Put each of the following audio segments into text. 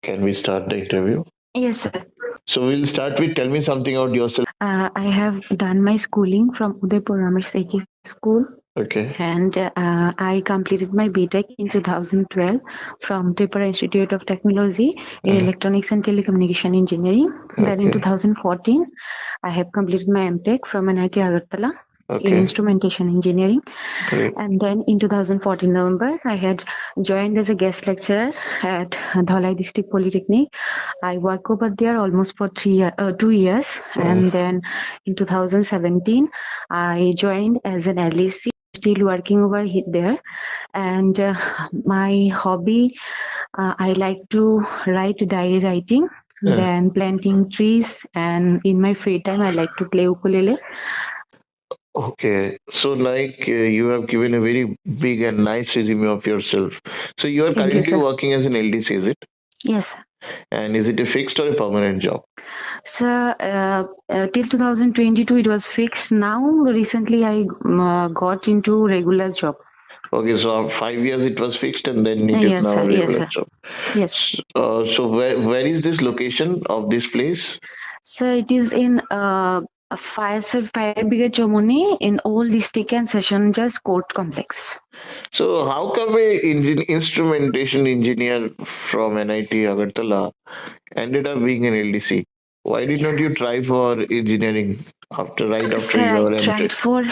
Can we start the interview? Yes, sir. So we'll start with tell me something about yourself. I have done my schooling from Udaipur Ramesh HE School, Okay. and I completed my BTech in 2012 from Tripura Institute of Technology in Uh, Electronics and Telecommunication Engineering. Then in okay. 2014, I have completed my MTech from NIT Agartala in Okay. Instrumentation Engineering. Great. And then in 2014 November, I had joined as a guest lecturer at Dhalai District Polytechnic. I worked over there almost for 2 years, Uh, and then in 2017, I joined as an LEC, still working over there. And my hobby, I like to write diary writing, uh, then planting trees, and in my free time, I like to play ukulele. okay. So you have given a very big and nice resume of yourself. So you are Thank you, currently sir. working as an LDC, is it? Yes. And is it a fixed or a permanent job? So till 2022 it was fixed. Now recently I got into regular job. Okay, so 5 years it was fixed and then it is Yes, now sir. a Yes, regular sir. job. Yes. So where is this location of this place? So it is in a fire brigade Jamuni in Old District and Session Judge Court Complex. So how come instrumentation engineer from NIT Agartala ended up being an LDC? Why did not you try for engineering right after Sir, I your tried MTech? for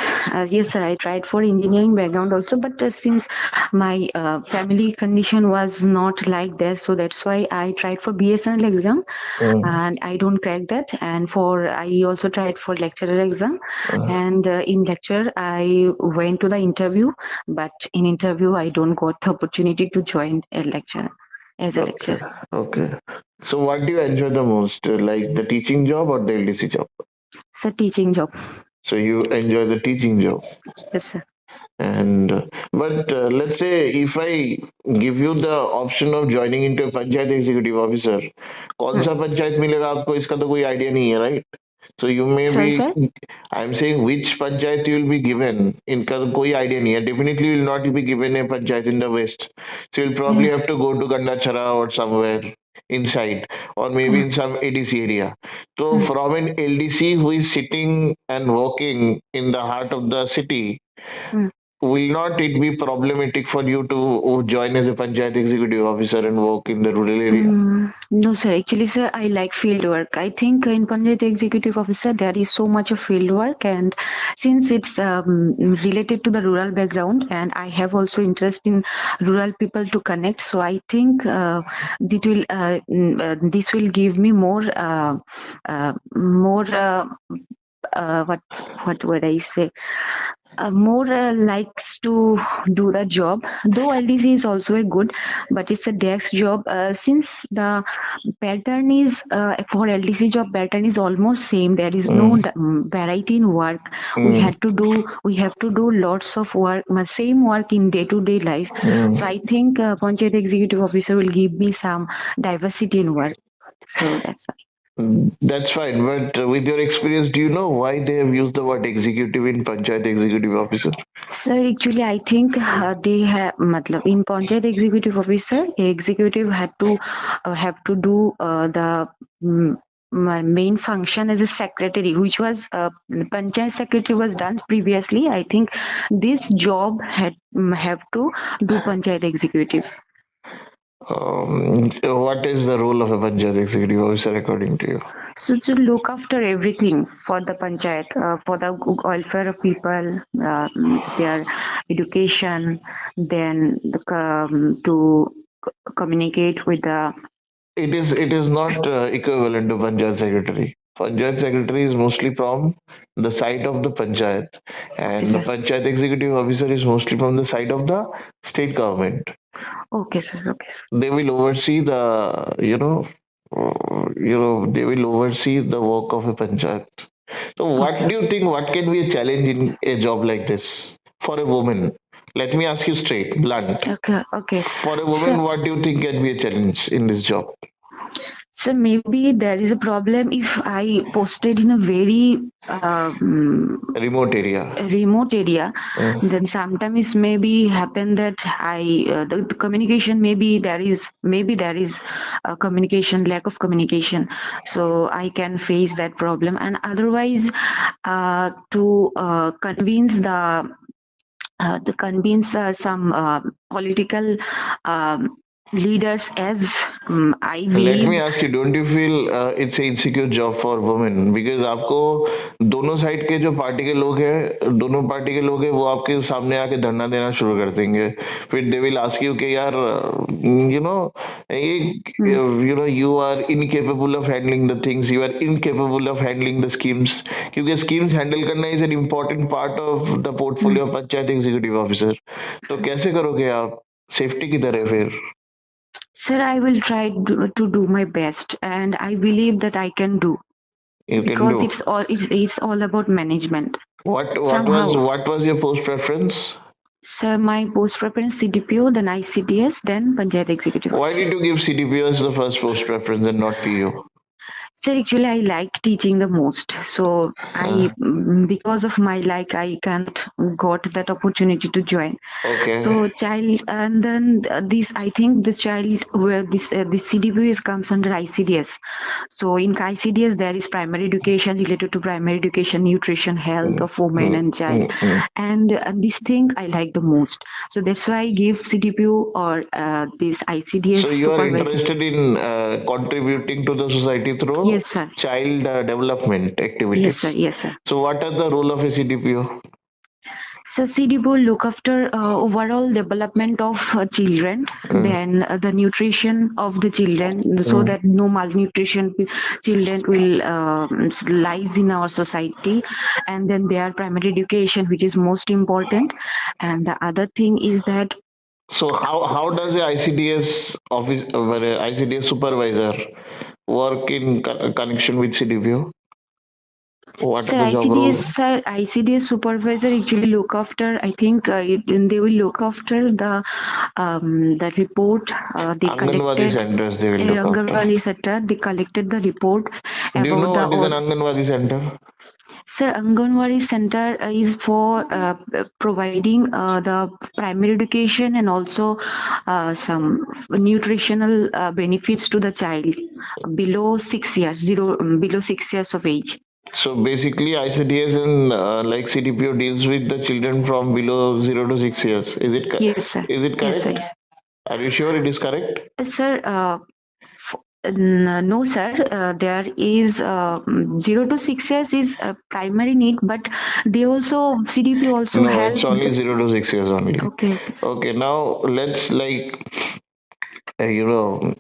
yes, sir. I tried for engineering background also, but since my family condition was not like that, so that's why I tried for BSNL exam, Mm, and I don't crack that. And for I also tried for lecturer exam, uh, and in lecture I went to the interview, but in interview I don't got the opportunity to join a lecture as a okay, lecturer. okay. So what do you enjoy the most, like the teaching job or the LDC job? So teaching job. So you enjoy the teaching job. Yes, sir. And but let's say if I give you the option of joining into a panchayat executive officer, कौन Hmm. सा पंचायत मिलेगा आपको इसका तो कोई idea नहीं है, right? So you may be, Sorry, sir. I'm saying which panchayat you will be given. इनका तो कोई आइडिया नहीं है. Definitely will not be given a panchayat in the west. So you'll probably Yes. have to go to Gandachara or somewhere inside, or maybe Yeah. in some ADC area. So Hmm. from an LDC who is sitting and working in the heart of the city, Hmm. will not it be problematic for you to join as a panchayat executive officer and work in the rural area? No, sir. Actually, sir, I like field work. I think in Panchayat Executive Officer there is so much of field work, and since it's related to the rural background, and I have also interest in rural people to connect, so I think this will give me more what would I say? More likes to do the job. Though LDC is also a good, but it's a desk job. Since the pattern is for LDC job pattern is almost same. There is no Mm, variety in work. mm, We have to do lots of work, same work in day to day life. So mm. I think Panchayat Executive Officer will give me some diversity in work. So that's That's fine, but with your experience, do you know why they have used the word executive in Panchayat executive officer? Sir, actually, I think they have, matlab, in Panchayat executive officer, executive have to do the mm, main function as a secretary, which was Panchayat secretary was done previously. I think this job have to do Panchayat executive. What is the role of a Panchayat executive officer according to you? So to look after everything for the panchayat, for the welfare of people, their education, then to communicate with the. It is not equivalent to Panchayat secretary. Panchayat secretary is mostly from the side of the Panchayat, Okay, and the sir. Panchayat executive officer is mostly from the side of the state government. Okay, sir. Okay, sir. They will oversee they will oversee the work of a panchayat. So what Okay. do you think, what can be a challenge in a job like this for a woman? Let me ask you straight, blunt. Okay. Okay. For a So woman, what do you think can be a challenge in this job? So maybe there is a problem if I posted in a very Remote area. remote area, Uh, then sometimes maybe happen that the communication, maybe there is a communication, lack of communication, so I can face that problem. And otherwise, to convince some political um, leaders, as I Let me believe. ask you, don't you feel it's a insecure job for women? Because आपको दोनों side के जो party के लोग हैं, दोनों party के लोग हैं, वो आपके सामने आके धरना देना शुरू कर देंगे. फिर they will ask you कि यार, you know, Hmm. you are incapable of handling the things, you are incapable of handling the schemes. क्योंकि schemes handle करना is an important part of the Hmm. portfolio of panchayat executive officer. तो कैसे करोगे आप? Safety किधर है फिर? Sir, I will try to do my best, and I believe that I can do, You can because do. it's all about management What somehow. what was your post preference? So my post preference CDPO, then ICDS, then Panchayat Executive Why Officer. did you give CDPO as the first post preference and not PO? So actually, I like teaching the most. So Uh, because of my like, I can't got that opportunity to join. okay. So child, and then this, I think the child where this CDPO is comes under ICDS. So in ICDS, there is primary education related to primary education, nutrition, health Mm, of women mm, and child, mm, mm. and this thing I like the most. So that's why I give CDPO or this ICDS So you are supervisor. interested in contributing to the society through Yes, sir. child development Yes, sir. activities. Yes, sir. So what are the role of a CDPO? So CDPO look after overall development of children, Mm, then the nutrition of the children, so mm. that no malnutrition children will lies in our society, and then their primary education, which is most important. And the other thing is that. So how does a ICDS office ICDS supervisor work in connection with CDPO? What are Sir, the job role? ICDS supervisor actually look after. I think they will look after the report they Anganwadi collected. centers they will look after. Anganwadi sector, they collected the report Do you know about the what is an all. Anganwadi center? Sir, Anganwadi center is for providing the primary education and also some nutritional benefits to the child below 6 years, below 6 years of age. So basically, ICDS and like CDPO deals with the children from below 0 to 6 years. Yes, sir. Is it Yes, sir. correct? Are you sure it is correct? Sir, no, sir. There is 0 to 6 years is a primary need, but they also CDP also No, help. it's only 0 to 6 years only. Okay, okay. Okay, now let's like you know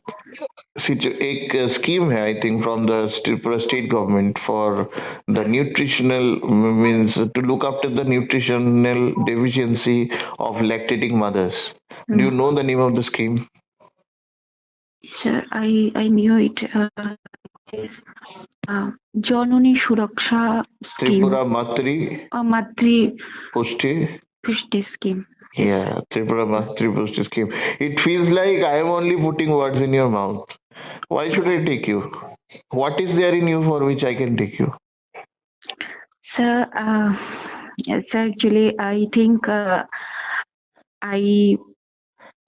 एक scheme है I think from the Tripura state government for the nutritional means to look after the nutritional deficiency of lactating mothers. Do you Mm. know the name of the scheme? Sir, I knew it. Yes. Janani Suraksha scheme, Tripura Matri Matri Pushti. Pushti scheme. Yes, sir. Yeah, Tripura Matri Pushti scheme. It feels like I am only putting words in your mouth. Why should I take you? What is there in you for which I can take you? Sir, yes, actually, I think I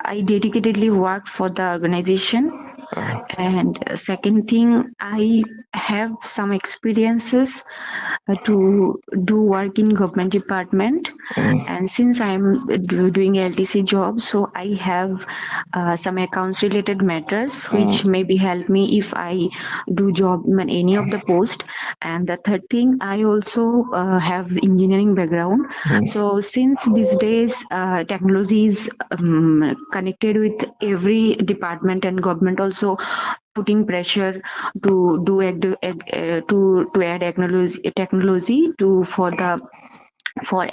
I dedicatedly worked for the organization. Uh, And second thing, I have some experiences to do work in government department. mm, And since I'm doing LTC job, so I have some accounts related matters which mm, maybe help me if I do job in any of the post. And the third thing, I also have engineering background. mm, So since these days technology is connected with every department, and government also putting pressure to to add technology to for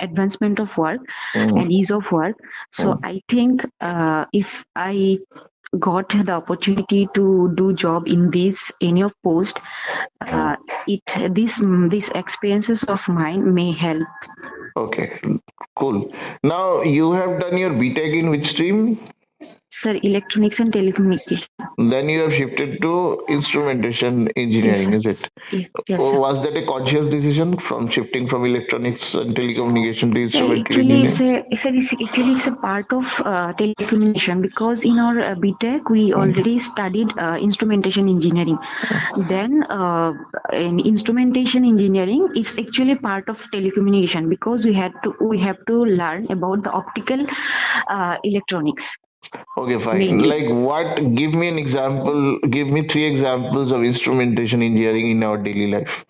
advancement of work mm, and ease of work. So mm. I think if I got the opportunity to do job in this any of post, uh, it these experiences of mine may help. Okay, cool. Now you have done your BTech in which stream? Sir, electronics and telecommunication. Then you have shifted to instrumentation Yes, engineering, sir. is it? Yes, Or sir. was that a conscious decision from shifting from electronics and telecommunication to Sir, instrumental actually, engineering? it's a part of telecommunication because in our BTech we Mm. already studied instrumentation engineering. Then in instrumentation engineering, it's actually part of telecommunication because we have to learn about the optical electronics Okay, fine. mainly. Like what? Give me an example. Give me three examples of instrumentation engineering in our daily life.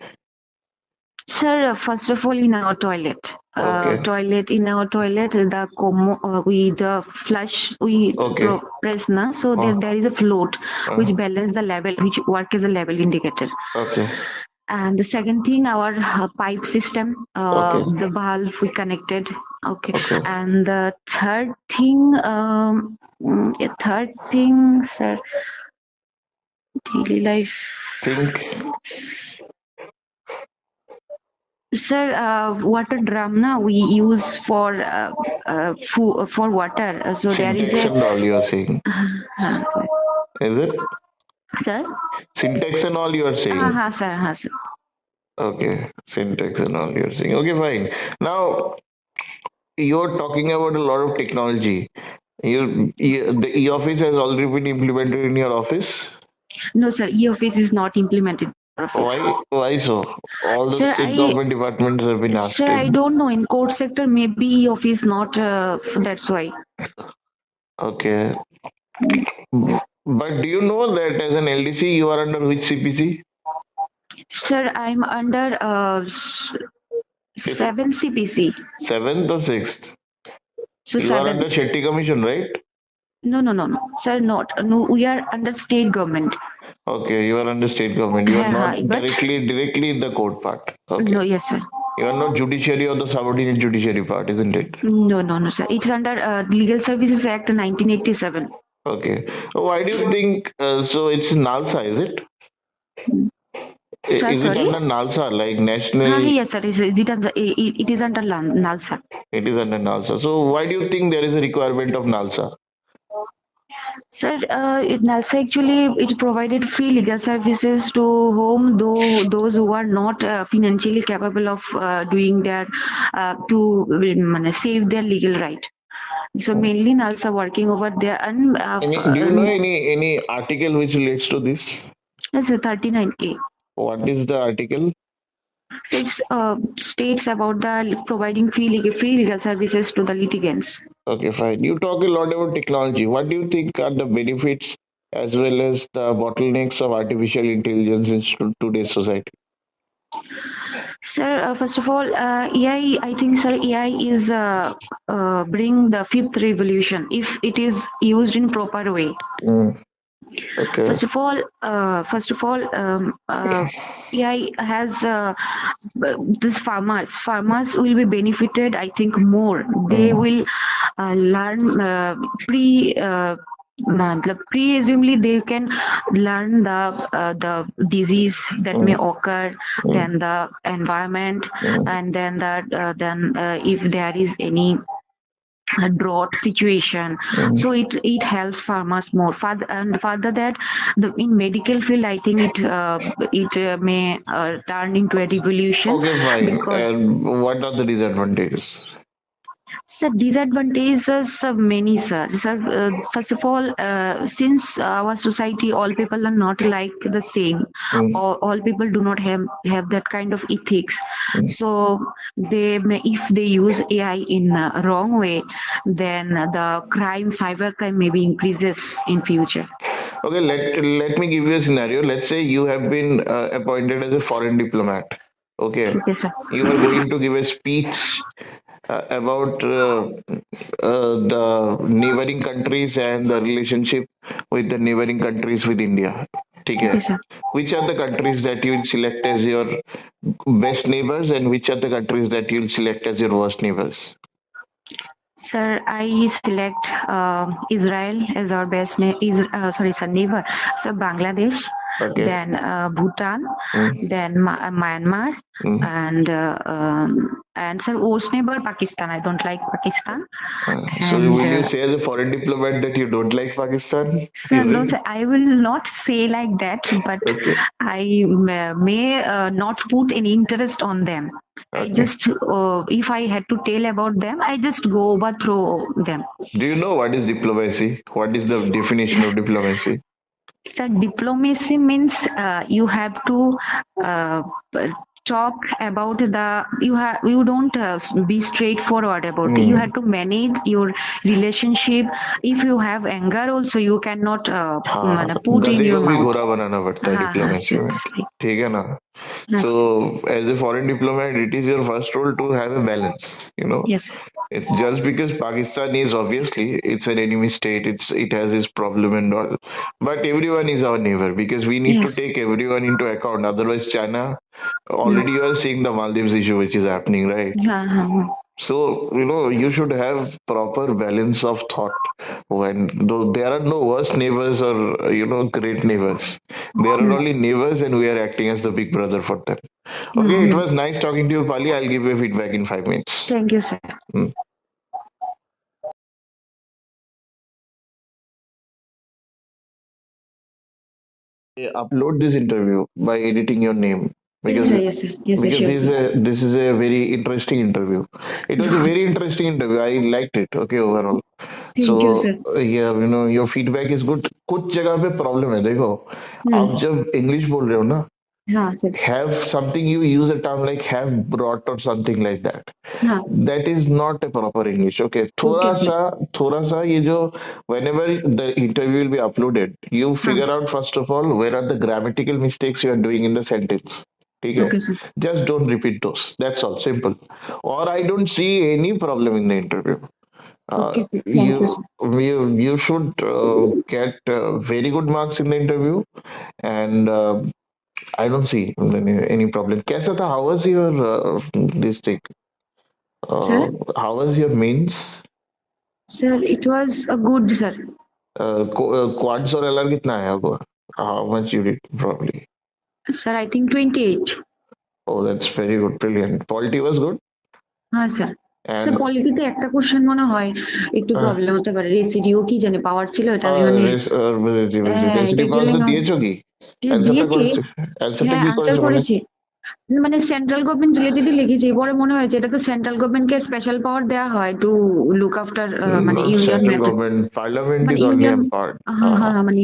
Sir, first of all, in our toilet, Okay. in our toilet, the the flush we Okay. press na, so Uh, there is a float which uh, balance the level, which work as a level indicator. okay. And the second thing, our pipe system, Okay. the valve we connected. Okay, Okay. and the third thing, sir, daily life. Think Sir, water drum na we use for for water. So there is syntax a and all you are saying. sir. Is it? Sir? Syntax and all you are saying. Sir, sir. Okay. Syntax and all you are saying. Okay, fine. Now you're talking about a lot of technology. The e-office has already been implemented in your office. No, sir. E-office is not implemented in our office. Why? Why so? All the Sir, state government departments have been asked I in. don't know. In court sector, maybe e-office not. That's why. Okay. But do you know that as an LDC, you are under which CPC? Sir, I'm under Fifth, 7 CPC. seventh or sixth? So You are under 7th. Shetty Commission, right? No. Sir, not. No, we are under state government. Okay, you are under state government. You are not But directly in the court part. Okay. no, yes, sir. You are not judiciary or the subordinate judiciary part, isn't it? No, sir. It's under Legal Services Act 1987. Okay. Why do you think so? It's NALSA, is it? Sir, Is it sorry? under NALSA, like national? Yes, sir. It is under NALSA. It is under NALSA. So why do you think there is a requirement of NALSA? Sir, NALSA actually it provided free legal services to those who are not financially capable of doing their save their legal right. So mainly NALSA working over there and Do you know any article which relates to this? yes, 39A. What is the article? So it states about the providing free legal services to the litigants. Okay, fine. You talk a lot about technology. What do you think are the benefits as well as the bottlenecks of artificial intelligence in today's society? Sir, first of all, I think, sir, AI is bring the fifth revolution if it is used in proper way. Mm, okay. First of all, AI has this farmers. Farmers will be benefited. I think more. They Mm, will learn pre-assumably they can learn the disease that may mm, occur, mm, then the environment, mm, and then if there is any drought situation, mm. so it helps farmers more further that in medical field I think it may turn into a revolution Okay, fine. because What are the disadvantages? sir, disadvantages are many, sir. Sir, first of all, since our society, all people are not like the same, Mm, or all people do not have that kind of ethics. mm. So they may, if they use AI in a wrong way, then the cyber crime maybe increases in future. Okay, let me give you a scenario. Let's say you have been appointed as a foreign diplomat. Okay, Okay, sir. you are going to give a speech about the neighboring countries and the relationship with the neighboring countries with India. Okay, Okay. sir. Which are the countries that you will select as your best neighbors and which are the countries that you will select as your worst neighbors? Sir, I select Israel as our best sorry, sir, neighbor. So Bangladesh, Okay. then Bhutan, Mm, then Myanmar, mm. and and sir, worst neighbor Pakistan. I don't like Pakistan. So And will you say as a foreign diplomat that you don't like Pakistan? sir, Is no, it? sir, I will not say like that, but Okay. I may not put any interest on them. I Okay. just, if I had to tell about them, I just go overthrow them. Do you know what is diplomacy? What is the definition of diplomacy? So diplomacy means you have to uh, talk about the you don't be straightforward about it. You Hmm. have to manage your relationship. If you have anger, also you cannot हाँ, put in गधे your को भी mouth. घोड़ा बनाना पड़ता है हाँ हाँ diplomacy में. seriously. ठीक है ना? So, Yes, as a foreign diplomat, it is your first role to have a balance. You know, yes, just because Pakistan is obviously it's an enemy state, it has its problem and all, but everyone is our neighbor because we need to yes. take everyone into account. Otherwise, China Yeah. already you are seeing the Maldives issue which is happening, right? हाँ हाँ हाँ. So, you should have proper balance of thought when though there are no worse neighbors or, great neighbors. There are Hmm. only neighbors and we are acting as the big brother for them. Okay, it Hmm. was nice talking to you, Pali. I'll give you feedback in 5 minutes. Thank you, sir. Hmm. Upload this interview by editing your name Yes, because sir. Yes, sir. Yes, sir. because Sure, sir. this is a very interesting interview. It was a very interesting interview. I liked it. Okay, overall. Thank you, So sir. yeah, your feedback is good. कुछ जगह पे problem है देखो. आप Hmm. जब English बोल रहे हो ना, हाँ sir. have something you use a term like have brought or something like that. हाँ. That is not a proper English. Okay, Okay, sir. थोड़ा सा ये जो whenever the interview will be uploaded, you हाँ. figure out first of all where are the grammatical mistakes you are doing in the sentence. ठीक है? Okay, sir. Just don't repeat those. That's all. Simple. Or I don't see any problem in the interview. Uh, Okay, sir. Thank you, you sir. you should get very good marks in the interview, and I don't see any problem. कैसा था? How was your this thing? Sir? How was your mains? Sir, it was a good, sir. Quads और LR कितना आया होगा? How much you did probably? Sir, I think 28. Oh, that's very good, brilliant. Polity was good, হ্যাঁ sir sir and পলিটিতে একটা question মনে হয় একটু uh, problem হতে পারে রেসিডিও কি জানে পাওয়ার ছিল এটা আমি মানে হ্যাঁ density এটার pass জন্য তো দিয়েছো কি? হ্যাঁ Answer টা দিয়েছি করেছো? Answer টা হ্যাঁ কি আনসার করেছো মানে? করেছি মানে সেন্ট্রাল গভর্নমেন্ট রিলেটেডই লিখেছি পরে মনে হয়েছে এটা তো সেন্ট্রাল গভর্নমেন্টকে স্পেশাল পাওয়ার দেওয়া হয় টু লুক আফটার মানে Not union central government. Parliament মানে is only ইউনিয়ন empowered. হ্যাঁ হ্যাঁ হ্যাঁ, মানে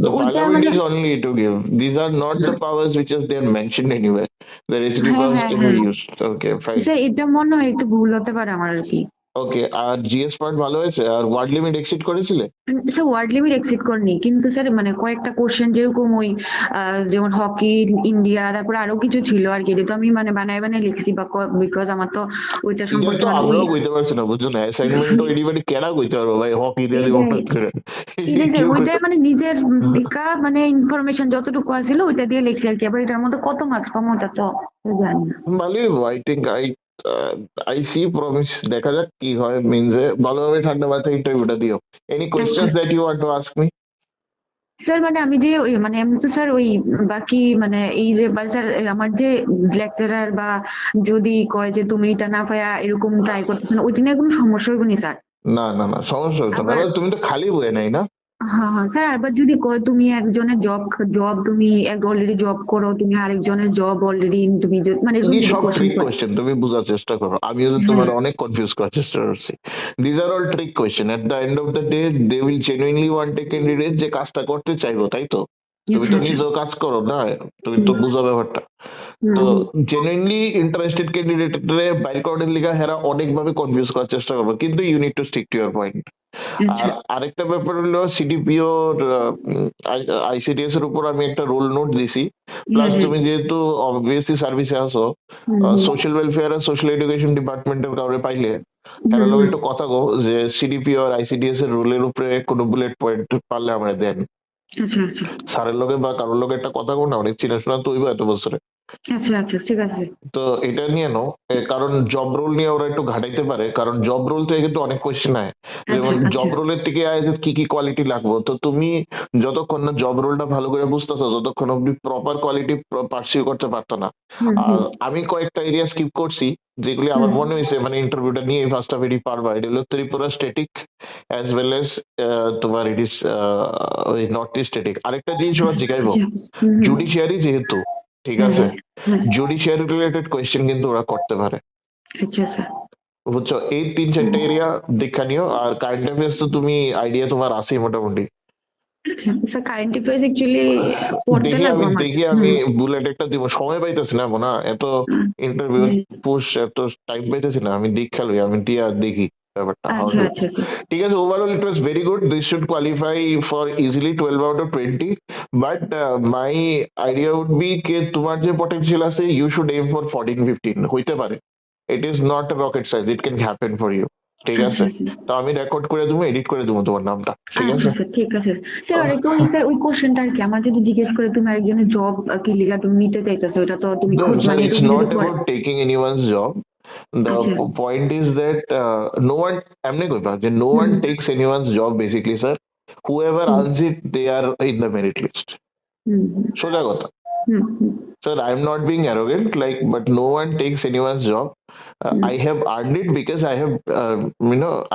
তো The ওইটা parliament মানে is only to give. These are not the powers which is they are mentioned anywhere. The residual হ্যাঁ powers হ্যাঁ can be হ্যাঁ used. Okay, fine. স্যার এটা মনে হয় একটু ভুল হতে পারে আমার আর কি Okay, আর জিএস পার্ট ভালো হয়েছে আর ওয়ার্ড লিমিট এক্সিড করেছিলে? স্যার ওয়ার্ড লিমিট এক্সিড করিনি কিন্তু স্যার মানে কয়েকটা কোশ্চেন যেরকম ওই যেমন হকি ইন্ডিয়া তারপরে আরো কিছু ছিল আর কি তো আমি মানে বানায় বানায় লিখছি বা বিকজ আমার তো ওইটা এটা সম্পর্কে তো মানে ওই আমরাও কইতে পারছি না বুঝছো না, অ্যাসাইনমেন্ট তো এডিবাডি কেডা কইতে পারবো ভাই, হকি দিয়ে দিব এটাই হঠাৎ করে. এটাই স্যার কেউ কইতে ওইটাই মানে নিজের থেকে মানে ইনফরমেশন যতটুকু আছিল ওইটা দিয়ে লিখছি আর কি আবার এটার মধ্যে কত মার্কস পাবো ওটা তো জানি না ভালোই. I think I see promise. দেখা যাক কি হয় মিনসে. ভালোভাবে ঠান্ডা মাথায় ইন্টারভিউটা দিও. এনি আচ্ছা questions that you want to ask me? Sir মানে আমি যে ওই মানে এমনি তো স্যার ওই বাকি মানে এই যে বা স্যার আমার যে লেকচারার বা যদি কয় যে তুমি এটা না পায়া এরকম ট্রাই করতেছো না ওইটা নিয়ে কোনো সমস্যা হইব না স্যার না না না, সমস্যা হতো না. আবার এবার তুমি তো খালি বয়ে নাই না? হ্যাঁ হ্যাঁ স্যার আবার যদি কয় তুমি একজনের জব জব তুমি অলরেডি জব করো তুমি আরেকজনের জব অলরেডি তুমি মানে এরকম এই যদি সব কোশ্চেন ট্রিক করে কোয়েশ্চেন তুমি বোঝার চেষ্টা করো. আমিও তো হ্যাঁ তোমার অনেক কনফিউজ করার চেষ্টা করছি. These are all trick question. At the end of the day they will genuinely want a candidate যে কাজটা করতে চাইবো, তাই তো? তুমি আচ্ছা তো আচ্ছা নিজেও কাজ করো না, তুমি হুম তো বুঝো ব্যাপারটা. হুম তো হুম, জেনুইনলি ইন্টারেস্টেড ক্যান্ডিডেট বাইর করার লিগা হেরা অনেক ভাবে কনফিউজ করার চেষ্টা করবো, কিন্তু you need to stick to your point. আচ্ছা আর আরেকটা ব্যাপার হলো সিডিপিও আইসিডিএস এর উপর আমি একটা রোল নোট দিছি. হুম প্লাস হুম তুমি যেহেতু অবভিয়াসলি সার্ভিসে আসো, হুম হুম সোশ্যাল ওয়েলফেয়ার আর সোশ্যাল এডুকেশন ডিপার্টমেন্টের কাউরে পাইলে হুম তারা লোক হুম, একটু কথা কো যে সিডিপিও আর আইসিডিএস এর রোলের উপরে কোনো বুলেট পয়েন্ট পারলে আমরা দেন. আচ্ছা আচ্ছা স্যারের লগে বা কারোর লগে একটা কথা কো না, অনেক চিনাশোনা তো হইবা এত বছরে. আচ্ছা আচ্ছা ঠিক আছে। তো এটা নিয়ে নাও, কারণ জব রোল নিয়ে ওরা একটু ঘাটাইতে পারে, কারণ জব রোল থেকে কিন্তু অনেক কোয়েশ্চেন আয়। আচ্ছা যেমন আচ্ছা। জব রোলের থেকে আয় যে কি কি কোয়ালিটি লাগবে, তো তুমি যতক্ষণ না জব রোলটা ভালো করে বুঝতেছো ততক্ষণ অব্দি প্রপার কোয়ালিটি পার্সিউ করতে পারতো না। হুম আর হুম আমি কয়েকটা এরিয়া স্কিপ করছি যেগুলি আমার হুম। মনে হয়েছে মানে ইন্টারভিউটা নিয়ে ফার্স্ট হাফ এটি পারবা। এটা হলো Tripura static as well as তোমার ইট ইস ওই নর্থ ইস্ট স্ট্যাটিক। আরেকটা জিনিস ওরা আচ্ছা জিগাইবো, আচ্ছা। হুম হুম। জুডিশিয়ারি যেহেতু, ঠিক হ্যাঁ আছে, হ্যাঁ হ্যাঁ। জুডিশিয়ারি রিলেটেড কোয়েশ্চেন কিন্তু ওরা করতে পারে। আচ্ছা আচ্ছা। বুঝছো, এই তিন চারটা এরিয়া দেখা নিও। আর কারেন্ট অ্যাফেয়ার্স তো তুমি আইডিয়া তোমার আছেই মোটামুটি। আচ্ছা স্যার, কারেন্ট অ্যাফেয়ার্স অ্যাকচুয়ালি পড়তে দেখি লাগবো আমি আমার। দেখি আমি হুম বুলেট একটা দিব, সময় পাইতেছি না বোনা, এত ইন্টারভিউ হুম। পুশ এত টাইম পাইতেছি না। আমি দীক্ষা লই, আমি দিয়া দেখি ব্যাপারটা হাউ আচ্ছা ইট আচ্ছা আচ্ছা। ঠিক আছে। Overall it was very good, this should qualify for easily 12 out of 20। But my idea would be কে তোমার যে পটেনশিয়াল আছে ইউ শুড এম ফর 14-15 হইতে পারে। It is not a rocket সাইজ, it can happen for you. ঠিক আচ্ছা আছে, আচ্ছা। তো আমি রেকর্ড করে দেবো, এডিট করে দেবো তোমার নামটা, ঠিক আচ্ছা আছে। স্যার ঠিক আছে। স্যার আরেকটু ওই স্যার ওই কোশ্চেনটা আর কি আমার যদি জিজ্ঞেস করে তুমি আরেকজনের জব কি লিগা তুমি নিতে চাইতেছো, এটা তো তুমি খোঁজ Sir, মানে it's তুমি যদি not পড়ে। about taking anyone's job. The আচ্ছা। point is that no one, এমনি কইবা যে no hmm one takes anyone's job basically, sir. Whoever hmm earns it, they are in the merit list. হুম হুম সোজা কথা। হুম হুম Sir, I'm not being arrogant, like, but no one takes anyone's job. Hmm I have earned it because I have,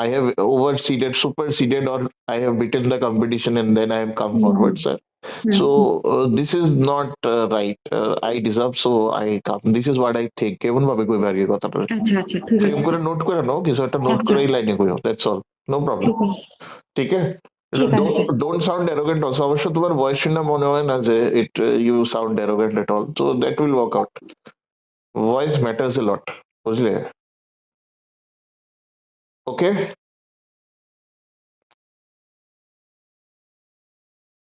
I have overseeded, superseded, or I have beaten the competition and then I have come hmm hmm forward, sir. Hmm hmm. So this is not right. I deserve, so I come. This is what I think. কেমন ভাবে কইবা আর কি কথাটা? আচ্ছা আচ্ছা ঠিক frame আছে। করে নোট করে নাও, কিছু একটা নোট আচ্ছা করে এই লাইনে কইও, দ্যাটস অল, নো প্রবলেম। ঠিক আছে। ঠিক আছে, ঠিক আছে sir. Don't sound arrogant also. অবশ্য তোমার ভয়েস শুনে মনে হয় না যে it you sound arrogant at all, তো that will work out. Voice matters a lot, বুঝলে? ওকে।